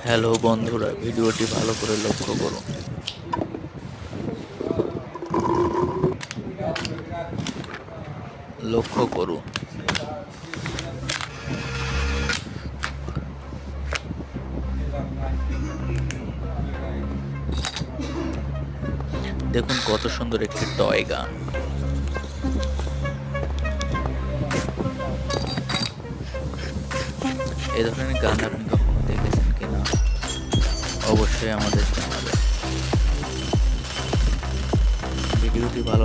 Hello বন্ধুরা, ভিডিওটি ভালো করে লক্ষ্য করুন। লক্ষ্য করুন। দেখুন কত সুন্দর একটি টয় গান। এই ধরনের গান আপনি কখনো দেখেছেন কিনা অবশ্যই আমাদের জানাবেন। ভিডিওটি ভালো